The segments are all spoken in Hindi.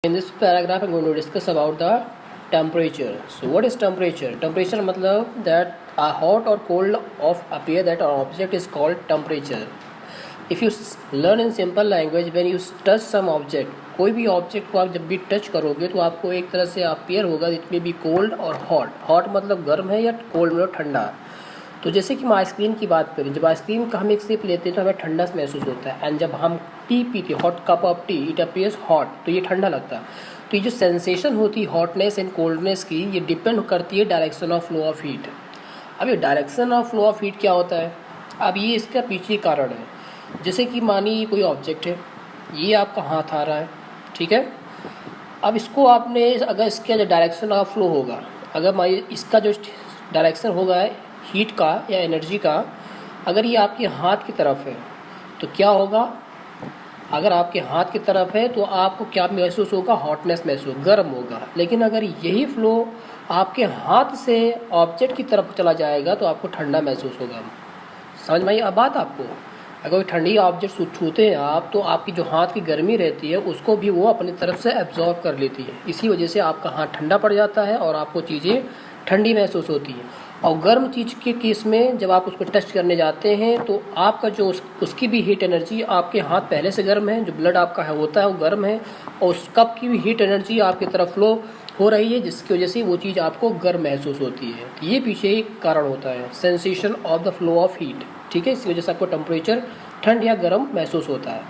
In this paragraph, I'm going to discuss about the temperature. So, what is temperature? Temperature मतलब that a hot or cold of appear that an object is called temperature. If you learn in simple language, when you touch some object, कोई भी ऑब्जेक्ट को आप जब भी टच करोगे तो आपको एक तरह से अपीयर होगा इट में बी कोल्ड और हॉट. हॉट मतलब गर्म है या कोल्ड मतलब ठंडा. तो जैसे कि हम आइसक्रीम की बात करें, जब आइसक्रीम का हम एक सिप लेते हैं तो हमें ठंडा महसूस होता है. एंड जब हम टी पीते हैं, hot cup of T, it appears hot, तो ये ठंडा लगता है. तो ये जो सेंसेशन होती है हॉटनेस एंड कोल्डनेस की, ये डिपेंड करती है direction of flow of heat. अब ये direction of flow of heat क्या होता है, अब ये इसका पीछे कारण है. जैसे कि मानिए कोई ऑब्जेक्ट है, ये आपका हाथ आ रहा है, ठीक है. अब इसको आपने अगर इसका जो डायरेक्शन ऑफ फ्लो होगा, अगर मानिए इसका जो डायरेक्शन होगा हीट का या एनर्जी का, अगर ये आपके हाथ की तरफ है तो क्या होगा, अगर आपके हाथ की तरफ है तो आपको क्या महसूस होगा, हॉटनेस महसूस, गर्म होगा. लेकिन अगर यही फ्लो आपके हाथ से ऑब्जेक्ट की तरफ चला जाएगा तो आपको ठंडा महसूस होगा. समझ में आई अब बात आपको. अगर ठंडी ऑब्जेक्ट छूते हैं आप तो आपकी जो हाथ की गर्मी रहती है उसको भी वो अपनी तरफ से एब्जॉर्ब कर लेती है. इसी वजह से आपका हाथ ठंडा पड़ जाता है और आपको चीज़ें ठंडी महसूस होती हैं. और गर्म चीज़ के केस में जब आप उसको टच करने जाते हैं तो आपका जो उसकी भी हीट एनर्जी, आपके हाथ पहले से गर्म है, जो ब्लड आपका है होता है वो गर्म है, और उस कप की भी हीट एनर्जी आपकी तरफ फ्लो हो रही है, जिसकी वजह से वो चीज़ आपको गर्म महसूस होती है. तो ये पीछे एक कारण होता है, sensation of the flow of heat. ठीक है, इसी वजह से आपको टेम्परेचर ठंड या गर्म महसूस होता है.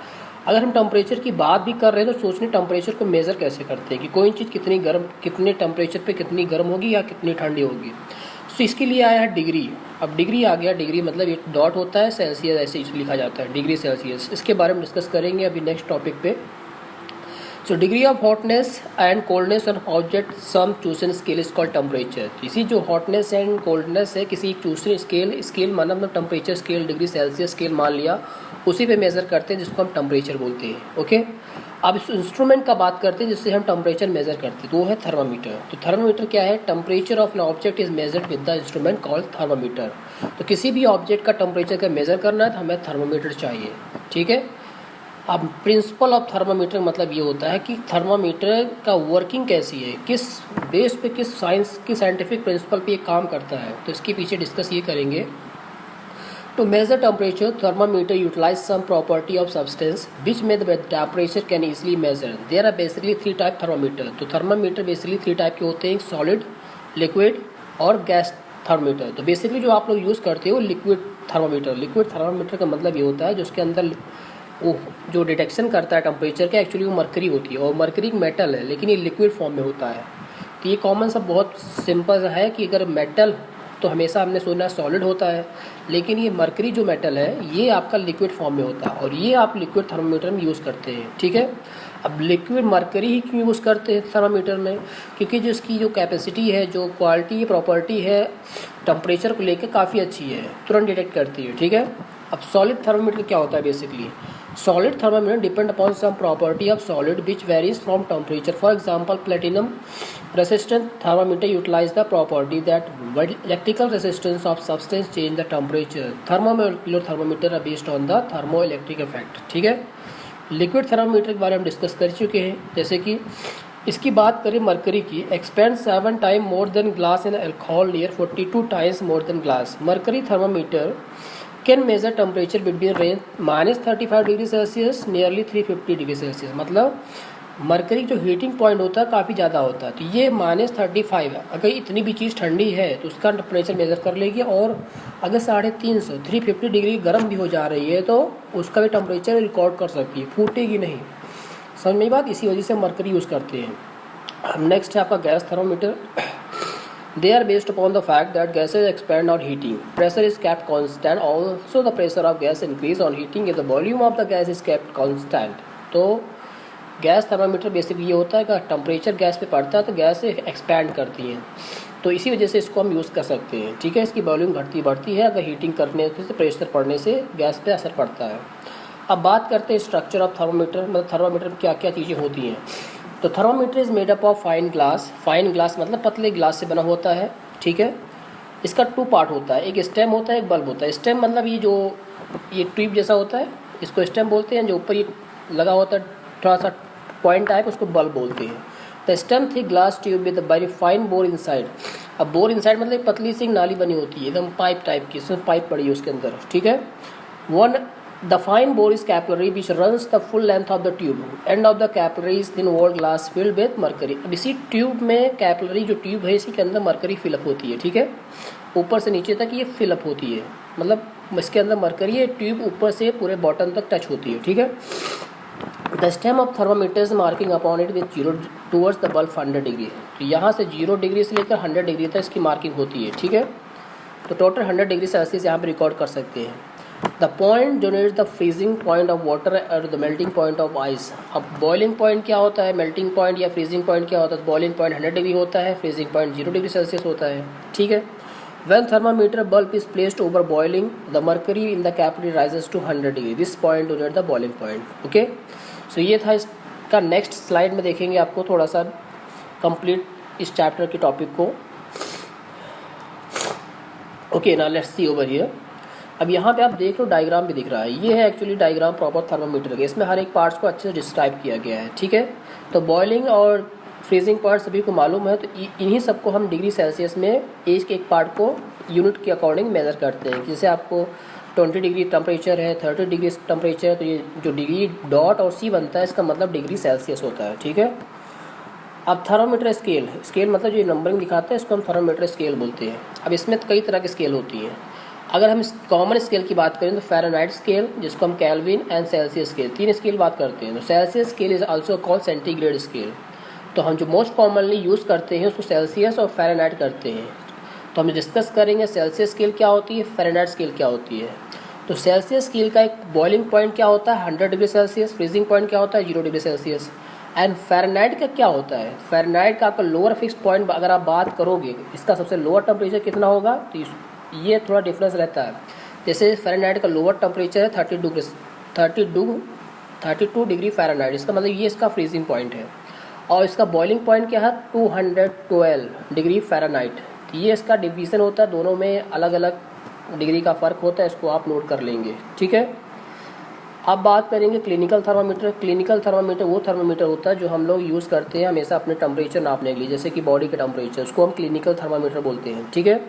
अगर हम टेम्परेचर की बात भी कर रहे हैं तो सोचने टेम्परेचर को मेज़र कैसे करते हैं कि कोई चीज़ कितनी गर्म, कितने टेम्परेचर पे कितनी गर्म होगी या कितनी ठंडी होगी. तो इसके लिए आया है डिग्री. अब डिग्री आ गया, डिग्री मतलब एक डॉट होता है, सेल्सियस ऐसे लिखा जाता है, डिग्री सेल्सियस. इसके बारे में डिस्कस करेंगे अभी नेक्स्ट टॉपिक पे. So degree of hotness and coldness on object some chosen scale is called temperature. इसी जो हॉटनेस एंड कोल्डनेस है किसी चूसन स्केल माना मतलब temperature scale, degree Celsius scale मान लिया, उसी पे मेज़र करते हैं जिसको हम टेम्परेचर बोलते हैं. ओके. अब इस इंस्ट्रूमेंट का बात करते हैं जिससे हम टेम्परेचर मेज़र करते हैं, तो वो है थर्मामीटर. तो थर्मामीटर क्या है, temperature of an object is measured with the instrument called thermometer. तो किसी भी ऑब्जेक्ट का टेम्परेचर का मेज़र करना है तो हमें थर्मामीटर चाहिए. ठीक है. अब प्रिंसिपल ऑफ थर्मामीटर मतलब ये होता है कि थर्मामीटर का वर्किंग कैसी है, किस बेस पे, किस साइंस की साइंटिफिक प्रिंसिपल पे ये काम करता है, तो इसके पीछे डिस्कस ये करेंगे. To measure temperature, thermometer utilize some property of substance which may the temperature can easily measure. There are basically three type thermometer. तो thermometer basically three type के होते हैं, solid, liquid और gas thermometer. तो basically जो आप लोग यूज़ करते हो liquid thermometer. Liquid thermometer का मतलब ये होता है जो उसके अंदर वो जो डिटेक्शन करता है टेम्परेचर का, एक्चुअली वो मरकरी होती है, और मरकरी एक मेटल है लेकिन ये लिक्विड फॉर्म में होता है. तो ये कॉमन सा बहुत सिंपल है कि अगर मेटल तो हमेशा हमने सुना सॉलिड होता है, लेकिन ये मरकरी जो मेटल है ये आपका लिक्विड फॉर्म में होता है, और ये आप लिक्विड थर्मामीटर में यूज़ करते हैं. ठीक है. अब लिक्विड मरकरी ही क्यों यूज़ करते हैं थर्मामीटर में, क्योंकि जो इसकी जो कैपेसिटी है, जो क्वालिटी, प्रॉपर्टी है टेम्परेचर को लेकर काफ़ी अच्छी है, तुरंत डिटेक्ट करती है. ठीक है. अब सॉलिड थर्मामीटर क्या होता है, basically solid thermometer depend upon some property of solid which varies from temperature. For example, platinum resistant thermometer utilize the property that electrical resistance of substance change the temperature. Thermomolecular thermometer are based on the thermoelectric effect. ठीक है. लिक्विड थर्मामीटर के बारे में डिस्कस कर चुके हैं. जैसे कि इसकी बात करें मरकरी की, expand 7 time more than glass in alcohol near 42 times more than glass. Mercury thermometer can measure temperature between range -35 degree Celsius nearly 350 degree Celsius. मतलब मरकरी जो हीटिंग पॉइंट होता है काफ़ी ज़्यादा होता है, तो ये -35 है. अगर इतनी भी चीज़ ठंडी है तो उसका टेम्परेचर मेज़र कर लेगी, और अगर 350 डिग्री गर्म भी हो जा रही है तो उसका भी टेम्परेचर रिकॉर्ड कर सकती है, फूटेगी नहीं. समझ में बात. इसी वजह से मरकरी यूज़ करते हैं. अब नेक्स्ट है आपका gas thermometer. They are based upon the fact that gases expand on heating. Pressure is kept constant. Also, the pressure of gas increase on heating if the volume of the gas is kept constant. तो गैस थर्मामीटर बेसिकली ये होता है कि टेम्परेचर गैस पे पड़ता है तो गैस एक्सपैंड करती हैं, तो इसी वजह से इसको हम यूज़ कर सकते हैं. ठीक है. इसकी वॉल्यूम घटती बढ़ती है, अगर हीटिंग करने से, प्रेशर पड़ने से गैस पे असर पड़ता है. अब बात करते हैं स्ट्रक्चर ऑफ थर्मामीटर, मतलब थर्मामीटर में क्या क्या चीज़ें होती हैं. तो thermometer is made up of fine glass. Fine glass मतलब पतले ग्लास से बना होता है. ठीक है. इसका 2 पार्ट होता है, एक स्टेम होता है, एक बल्ब होता है. स्टेम मतलब ये ट्यूब जैसा होता है, इसको स्टेम बोलते हैं. जो ऊपर ये लगा होता है थोड़ा सा पॉइंट टाइप, उसको बल्ब बोलते हैं। The stem thick glass tube with very fine bore inside. अब बोर इनसाइड मतलब पतली सी नाली बनी होती है एकदम पाइप टाइप की, इसमें पाइप पड़ी है उसके अंदर, ठीक है। One the fine bore is capillary which runs the full length of the tube, end of the capillary is thin wall glass filled with mercury. अब इसी ट्यूब में कैपिलरी जो ट्यूब है इसी के अंदर मरकरी फिलअप होती है, ठीक है, ऊपर से नीचे तक ये फिलअप होती है, मतलब इसके अंदर मरकरी है, ट्यूब ऊपर से पूरे बॉटम तक टच होती है, ठीक है। The stem of thermometers marking upon it with 0 towards the bulb 100 degree. तो यहाँ से 0 डिग्री से लेकर 100 डिग्री तक इसकी मार्किंग होती है, ठीक है। तो टोटल 100 डिग्री सेल्सियस यहाँ पे रिकॉर्ड कर सकते हैं। The point denotes the freezing point of water और the melting point of ice. अब बॉइलिंग पॉइंट क्या होता है, मेल्टिंग पॉइंट या फ्रीजिंग पॉइंट क्या होता है। बॉइलिंग पॉइंट 100 डिग्री होता है, फ्रीजिंग पॉइंट 0 डिग्री सेल्सियस होता है, ठीक है। When thermometer bulb is placed over boiling, the mercury in the capillary rises to 100 degree. This point denotes the boiling point. Okay? So ये था इसका नेक्स्ट स्लाइड में देखेंगे आपको थोड़ा सा कंप्लीट इस चैप्टर के टॉपिक को। Okay, now let's see over here. अब यहाँ पे आप देख लो डायग्राम भी दिख रहा है, ये है एक्चुअली डायग्राम प्रॉपर थर्मामीटर का। इसमें हर एक पार्ट्स को अच्छे से डिस्क्राइब किया गया है, ठीक है। तो बॉइलिंग और फ्रीजिंग पार्ट सभी को मालूम है, तो इन्हीं सबको हम डिग्री सेल्सियस में एज के एक पार्ट को यूनिट के अकॉर्डिंग मेजर करते हैं। जैसे आपको 20 डिग्री टेम्परेचर है, 30 डिग्री टेम्परेचर है, तो ये जो डिग्री डॉट और सी बनता है इसका मतलब डिग्री सेल्सियस होता है, ठीक है। अब थर्मामीटर स्केल, स्केल मतलब जो नंबरिंग दिखाता है इसको हम थर्मामीटर स्केल बोलते हैं। अब इसमें कई तरह की स्केल होती हैं। अगर हम कॉमन स्केल की बात करें तो फ़ारेनहाइट स्केल, जिसको हम kelvin and Celsius scale, 3 scale बात करते हैं। तो Celsius scale is also called centigrade scale. तो हम जो मोस्ट कॉमनली यूज़ करते हैं उसको सेल्सियस और फ़ारेनहाइट करते हैं। तो हम डिस्कस करेंगे सेल्सियस स्केल क्या होती है, फ़ारेनहाइट स्केल क्या होती है। तो सेल्सियस स्केल का एक बॉइलिंग पॉइंट क्या होता है 100 डिग्री सेल्सियस, फ्रीजिंग पॉइंट क्या होता है 0 डिग्री सेल्सियस। एंड फ़ारेनहाइट का क्या होता है, फ़ारेनहाइट का आपका लोअर फिक्स पॉइंट अगर आप बात करोगे इसका सबसे लोअर टेम्परेचर कितना होगा, तो ये थोड़ा डिफरेंस रहता है। जैसे फ़ारेनहाइट का लोअर टेम्परेचर है 32 डिग्री फ़ारेनहाइट, इसका मतलब ये इसका फ्रीजिंग पॉइंट है। और इसका बॉइलिंग पॉइंट क्या है 212 डिग्री फ़ारेनहाइट। तो ये इसका डिवीज़न होता है, दोनों में अलग अलग डिग्री का फ़र्क होता है, इसको आप नोट कर लेंगे, ठीक है। अब बात करेंगे क्लिनिकल थर्मामीटर। क्लिनिकल थर्मामीटर वो थर्मामीटर होता है जो हम लोग यूज़ करते हैं हमेशा अपने टेम्परेचर नापने के लिए, जैसे कि बॉडी के टेम्परेचर, उसको हम क्लिनिकल थर्मामीटर बोलते हैं, ठीक है।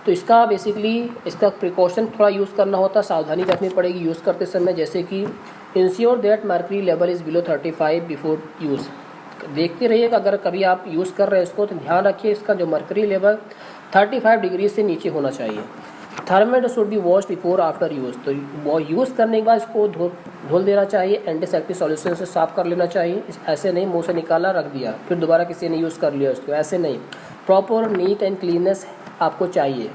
तो इसका बेसिकली इसका प्रिकॉशन थोड़ा यूज़ करना होता है, सावधानी रखनी पड़ेगी यूज़ करते समय, जैसे कि ensure that mercury level is below 35 before use. देखते रहिएगा अगर कभी आप यूज़ कर रहे हैं इसको तो ध्यान रखिए इसका जो मर्करी लेवल 35 डिग्री से नीचे होना चाहिए। Thermometer should be wash before after use. तो वो यूज़ करने के बाद इसको धुल देना चाहिए, एंटीसेप्टिक सॉल्यूशन से साफ़ कर लेना चाहिए। ऐसे नहीं मुंह से निकाला रख दिया फिर दोबारा किसी ने यूज़ कर लिया उसको, ऐसे नहीं। प्रॉपर नीट एंड क्लीननेस आपको चाहिए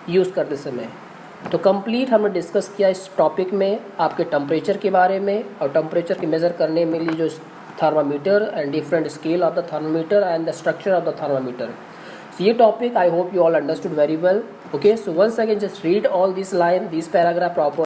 यूज़ करते समय। तो कंप्लीट हमने डिस्कस किया इस टॉपिक में आपके टेम्परेचर के बारे में और टेम्परेचर के मेज़र करने में लिए जो thermometer and different scale of the thermometer and the structure of the thermometer. So ये topic I hope you all understood very well. Okay, so once again just read all this line, this paragraph proper.